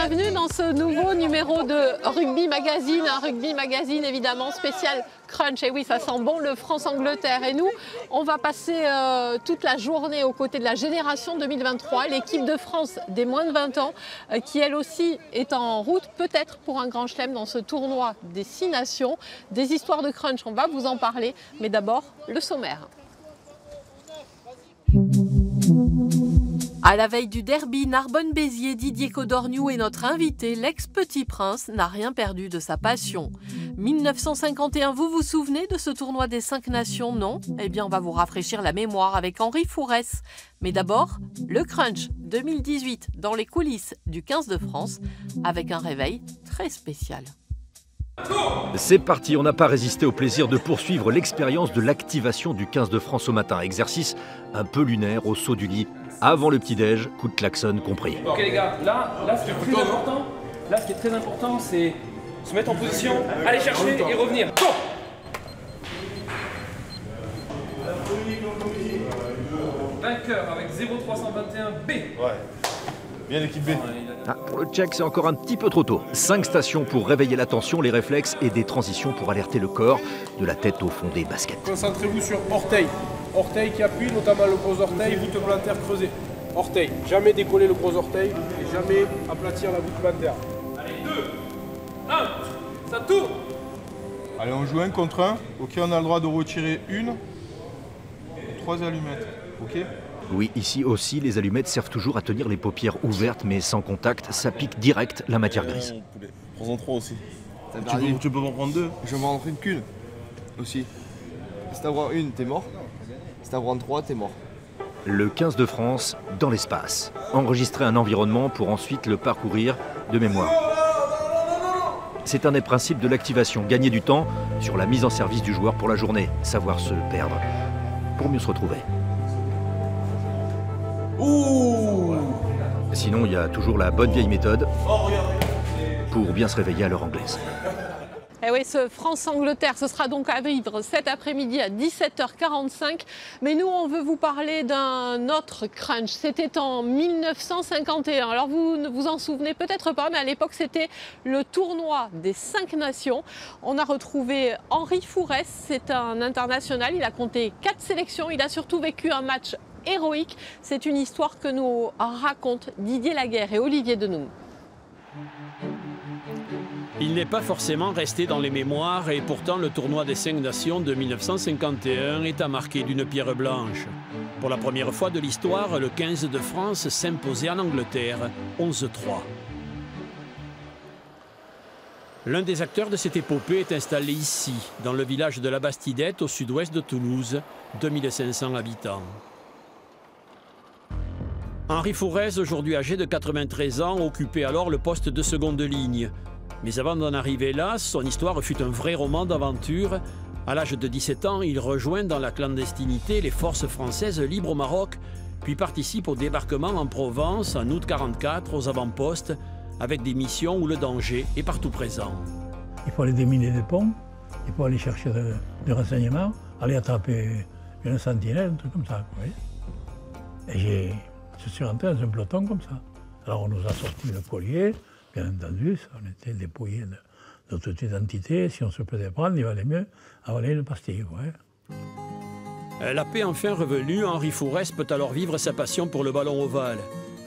bienvenue dans ce nouveau numéro de Rugby Magazine, un Rugby Magazine évidemment spécial Crunch. Et oui, ça sent bon le France-Angleterre. Et nous, on va passer toute la journée aux côtés de la génération 2023, l'équipe de France des moins de 20 ans, qui elle aussi est en route peut-être pour un grand chelem dans ce tournoi des 6 nations. Des histoires de Crunch, on va vous en parler, mais d'abord le sommaire. À la veille du derby Narbonne-Béziers, Didier Codorniou est notre invité. L'ex-Petit Prince n'a rien perdu de sa passion. 1951, vous vous souvenez de ce tournoi des 5 nations, non? Eh bien, on va vous rafraîchir la mémoire avec Henri Fourès. Mais d'abord, le Crunch 2018 dans les coulisses du 15 de France avec un réveil très spécial. C'est parti, on n'a pas résisté au plaisir de poursuivre l'expérience de l'activation du 15 de France au matin. Exercice un peu lunaire au saut du lit, avant le petit-déj, coup de klaxon compris. Ok les gars, là ce qui est très important, c'est se mettre en position, aller chercher et revenir. Go ! Vainqueur avec 0,321 B. Ouais. Bien l'équipe B. Pour le check, c'est encore un petit peu trop tôt. 5 stations pour réveiller l'attention, les réflexes et des transitions pour alerter le corps, de la tête au fond des baskets. Concentrez-vous sur orteil. Orteil qui appuie, notamment le gros orteil, voûte plantaire creusée. Orteil. Jamais décoller le gros orteil et jamais aplatir la voûte plantaire. Allez, 2, 1, ça tourne. Allez, on joue 1 contre 1. Ok, on a le droit de retirer 3 allumettes. Ok ? Oui, ici aussi, les allumettes servent toujours à tenir les paupières ouvertes, mais sans contact. Ça pique direct la matière grise. Prends-en 3 aussi. Tu peux en prendre 2. Je vais m'en prendre qu'une aussi. Si t'en prends une, t'es mort. Si t'en prends 3, t'es mort. Le 15 de France dans l'espace. Enregistrer un environnement pour ensuite le parcourir de mémoire. C'est un des principes de l'activation. Gagner du temps sur la mise en service du joueur pour la journée. Savoir se perdre pour mieux se retrouver. Ouh. Sinon, il y a toujours la bonne vieille méthode pour bien se réveiller à l'heure anglaise. Et oui, ce France-Angleterre, ce sera donc à vivre cet après-midi à 17h45. Mais nous, on veut vous parler d'un autre crunch. C'était en 1951. Alors vous ne vous en souvenez peut-être pas, mais à l'époque, c'était le tournoi des 5 nations. On a retrouvé Henri Fourès, c'est un international. Il a compté 4 sélections. Il a surtout vécu un match héroïque. C'est une histoire que nous racontent Didier Laguerre et Olivier Denoum. Il n'est pas forcément resté dans les mémoires et pourtant le tournoi des 5 nations de 1951 est à marquer d'une pierre blanche. Pour la première fois de l'histoire, le 15 de France s'imposait en Angleterre 11-3. L'un des acteurs de cette épopée est installé ici, dans le village de la Bastidette, au sud-ouest de Toulouse, 2500 habitants. Henri Fourès, aujourd'hui âgé de 93 ans, occupait alors le poste de seconde ligne. Mais avant d'en arriver là, son histoire fut un vrai roman d'aventure. À l'âge de 17 ans, il rejoint dans la clandestinité les forces françaises libres au Maroc, puis participe au débarquement en Provence en août 1944 aux avant-postes, avec des missions où le danger est partout présent. Il faut aller déminer des ponts, il faut aller chercher des renseignements, aller attraper une sentinelle, un truc comme ça. Vous voyez. Et je suis rentré dans un peloton comme ça. Alors on nous a sorti le collier. Bien entendu, on était dépouillés de toute identité. Si on se faisait prendre, il valait mieux avaler une pastille. Ouais. La paix enfin revenue, Henri Fourès peut alors vivre sa passion pour le ballon ovale.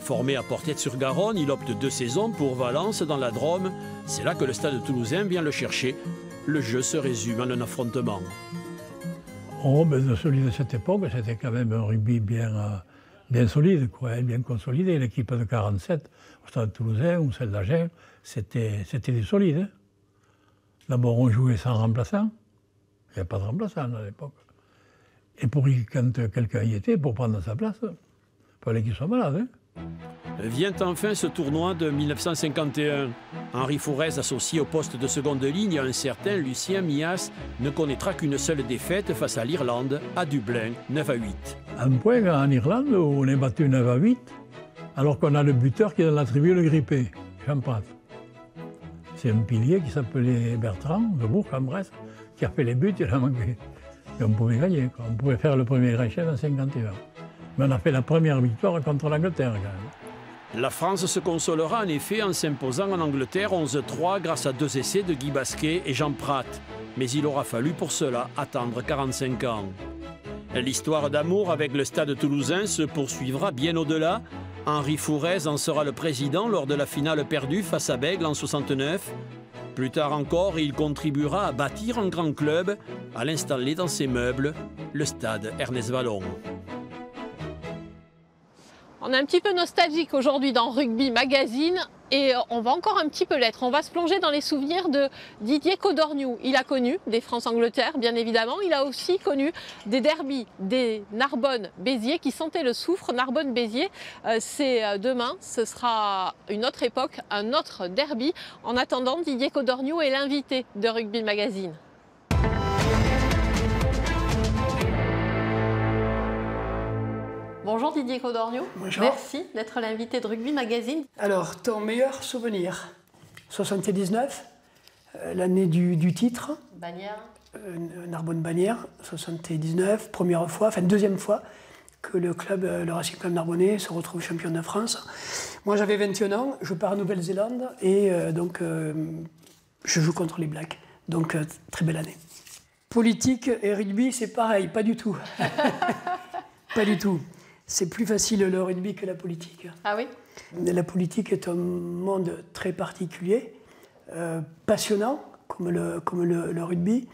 Formé à Portet-sur-Garonne, il opte 2 saisons pour Valence dans la Drôme. C'est là que le stade toulousain vient le chercher. Le jeu se résume en un affrontement. Oh, ben, celui de cette époque, c'était quand même un rugby bien solide, quoi, bien consolidé. L'équipe de 47 au stade toulousain ou celle d'Agen, c'était du solide. Hein. D'abord, on jouait sans remplaçant. Il n'y a pas de remplaçant à l'époque. Et quand quelqu'un y était, pour prendre sa place, il fallait qu'il soit malade. Hein. Vient enfin ce tournoi de 1951. Henri Fourès, associé au poste de seconde ligne, un certain Lucien Mias, ne connaîtra qu'une seule défaite face à l'Irlande, à Dublin, 9-8. Un point en Irlande où on est battu 9-8, alors qu'on a le buteur qui est dans la tribune grippée, Jean Prat. C'est un pilier qui s'appelait Bertrand, de Bourg-en-Bresse, qui a fait les buts, il a manqué. Et on pouvait gagner, quoi. On pouvait faire le premier grand chelem en 51. Mais on a fait la première victoire contre l'Angleterre, quand même. La France se consolera en effet en s'imposant en Angleterre 11-3 grâce à 2 essais de Guy Basquet et Jean Prat. Mais il aura fallu pour cela attendre 45 ans. L'histoire d'amour avec le Stade toulousain se poursuivra bien au-delà. Henri Fourez en sera le président lors de la finale perdue face à Bègles en 69. Plus tard encore, il contribuera à bâtir un grand club, à l'installer dans ses meubles, le Stade Ernest Vallon. On est un petit peu nostalgique aujourd'hui dans Rugby Magazine et on va encore un petit peu l'être. On va se plonger dans les souvenirs de Didier Codorniou. Il a connu des France-Angleterre, bien évidemment. Il a aussi connu des derbys, des Narbonne-Béziers qui sentaient le soufre. Narbonne-Béziers, c'est demain. Ce sera une autre époque, un autre derby. En attendant, Didier Codorniou est l'invité de Rugby Magazine. Bonjour Didier Codorniou. Bonjour. Merci d'être l'invité de Rugby Magazine. Alors, ton meilleur souvenir? 79, l'année du titre. Bagnères. Narbonne-Bagnères, 79, première fois, enfin deuxième fois que le Racing Club Narbonnais se retrouve champion de France. Moi j'avais 21 ans, je pars en Nouvelle-Zélande et donc je joue contre les Blacks. Donc très belle année. Politique et rugby, c'est pareil, pas du tout. Pas du tout. C'est plus facile le rugby que la politique. Ah oui? La politique est un monde très particulier, passionnant comme le rugby,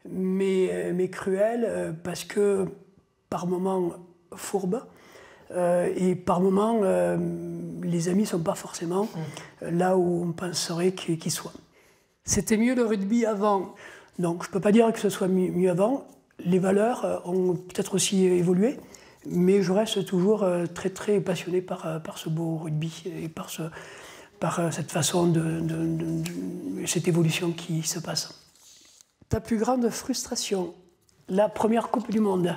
mais cruel parce que par moments fourbe et par moments les amis ne sont pas forcément là où on penserait qu'ils soient. C'était mieux le rugby avant. Donc je ne peux pas dire que ce soit mieux avant. Les valeurs ont peut-être aussi évolué. Mais je reste toujours très très passionné par ce beau rugby et par cette façon cette évolution qui se passe. Ta plus grande frustration? La première Coupe du Monde,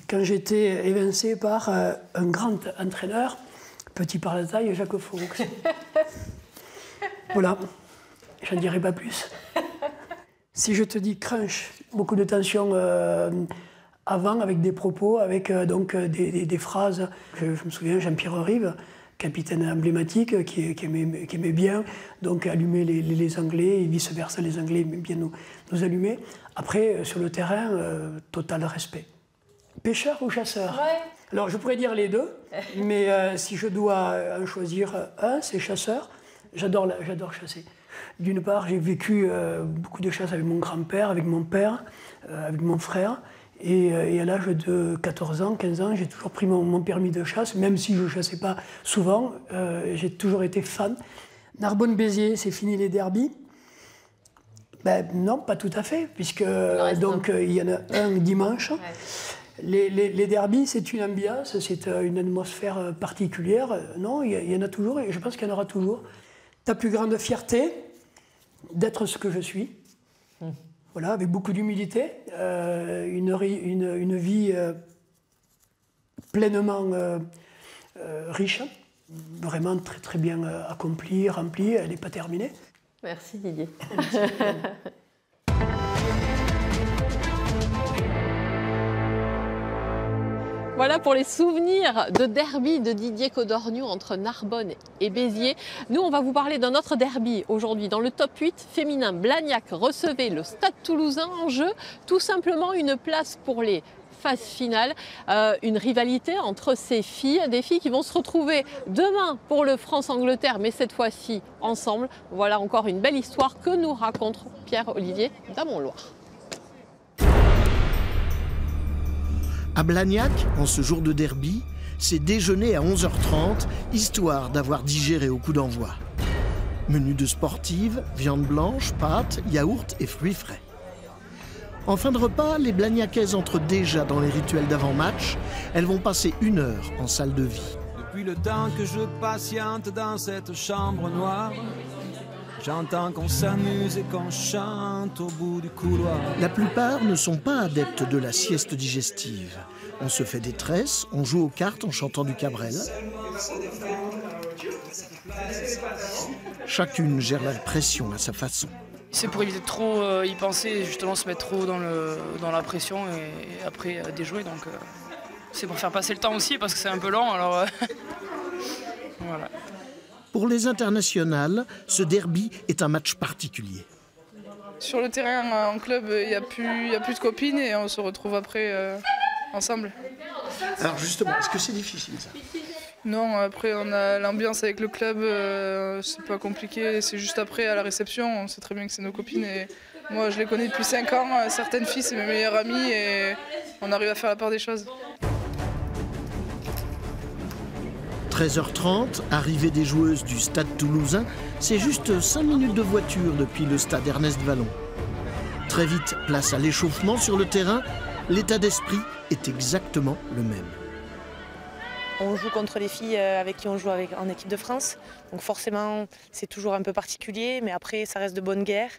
quand j'étais évincé par un grand entraîneur, petit par la taille, Jacques Foux. Voilà, j'en dirai pas plus. Si je te dis crunch, beaucoup de tension avant, avec des propos, avec des phrases. Je me souviens, Jean-Pierre Rive, capitaine emblématique, qui aimait bien donc, allumer les Anglais, et vice-versa, les Anglais aimaient bien nous allumer. Après, sur le terrain, total respect. Pêcheur ou chasseur? Ouais. Alors, je pourrais dire les deux, mais si je dois en choisir un, c'est chasseur. J'adore chasser. D'une part, j'ai vécu beaucoup de chasse avec mon grand-père, avec mon père, avec mon frère. Et à l'âge de 14 ans, 15 ans, j'ai toujours pris mon permis de chasse, même si je ne chassais pas souvent, j'ai toujours été fan. Narbonne-Béziers, c'est fini les derbies? Ben non, pas tout à fait, puisque il y en a un dimanche. Ouais. Les derbies, c'est une ambiance, c'est une atmosphère particulière. Non, il y en a toujours, et je pense qu'il y en aura toujours. Ta plus grande fierté d'être ce que je suis. Voilà, avec beaucoup d'humilité, une vie pleinement riche, vraiment très très bien accomplie, remplie, elle n'est pas terminée. Merci Didier. Voilà pour les souvenirs de derby de Didier Codorniou entre Narbonne et Béziers. Nous, on va vous parler d'un autre derby aujourd'hui. Dans le top 8 féminin, Blagnac recevait le Stade Toulousain en jeu. Tout simplement une place pour les phases finales. Une rivalité entre ces filles, des filles qui vont se retrouver demain pour le France-Angleterre, mais cette fois-ci ensemble. Voilà encore une belle histoire que nous raconte Pierre-Olivier d'Amont-Loire. À Blagnac, en ce jour de derby, c'est déjeuner à 11h30, histoire d'avoir digéré au coup d'envoi. Menu de sportive, viande blanche, pâtes, yaourt et fruits frais. En fin de repas, les Blagnacaises entrent déjà dans les rituels d'avant-match. Elles vont passer 1 heure en salle de vie. Depuis le temps que je patiente dans cette chambre noire, j'entends qu'on s'amuse et qu'on chante au bout du couloir. La plupart ne sont pas adeptes de la sieste digestive. On se fait des tresses, on joue aux cartes en chantant du Cabrel. Chacune gère la pression à sa façon. C'est pour éviter de trop y penser, justement se mettre trop dans la pression et après déjouer. Donc c'est pour faire passer le temps aussi parce que c'est un peu lent. Alors voilà. Pour les internationales, ce derby est un match particulier. Sur le terrain, en club, il n'y a plus de copines et on se retrouve après ensemble. Alors justement, est-ce que c'est difficile ça? Non, après on a l'ambiance avec le club, c'est pas compliqué, c'est juste après à la réception, on sait très bien que c'est nos copines et moi je les connais depuis 5 ans, certaines filles c'est mes meilleures amies et on arrive à faire la part des choses. 13h30, arrivée des joueuses du stade toulousain, c'est juste 5 minutes de voiture depuis le stade Ernest Vallon. Très vite, place à l'échauffement sur le terrain, l'état d'esprit est exactement le même. On joue contre les filles avec qui on joue en équipe de France. Donc forcément, c'est toujours un peu particulier, mais après, ça reste de bonne guerre.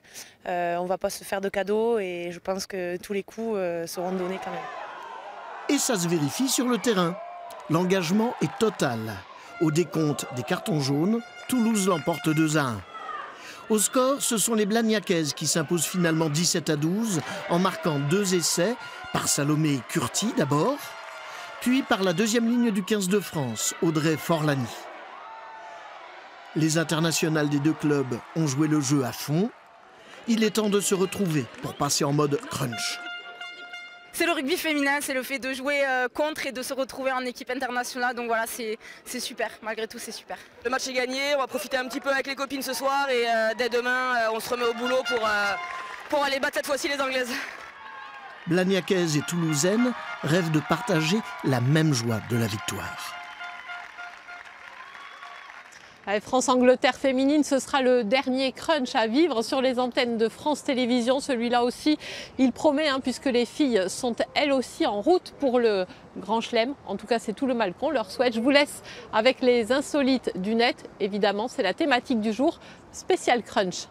On ne va pas se faire de cadeaux et je pense que tous les coups seront donnés quand même. Et ça se vérifie sur le terrain. L'engagement est total. Au décompte des cartons jaunes, Toulouse l'emporte 2-1. Au score, ce sont les Blagnacaises qui s'imposent finalement 17-12 en marquant 2 essais par Salomé Curti d'abord, puis par la deuxième ligne du 15 de France, Audrey Forlani. Les internationales des deux clubs ont joué le jeu à fond. Il est temps de se retrouver pour passer en mode crunch. C'est le rugby féminin, c'est le fait de jouer contre et de se retrouver en équipe internationale. Donc voilà, c'est super, malgré tout c'est super. Le match est gagné, on va profiter un petit peu avec les copines ce soir et dès demain on se remet au boulot pour aller battre cette fois-ci les Anglaises. Blagnacaises et Toulousaines rêvent de partager la même joie de la victoire. France-Angleterre féminine, ce sera le dernier crunch à vivre sur les antennes de France Télévisions. Celui-là aussi, il promet, puisque les filles sont elles aussi en route pour le Grand Chelem. En tout cas, c'est tout le mal qu'on leur souhaite. Je vous laisse avec les insolites du net. Évidemment, c'est la thématique du jour, spécial crunch.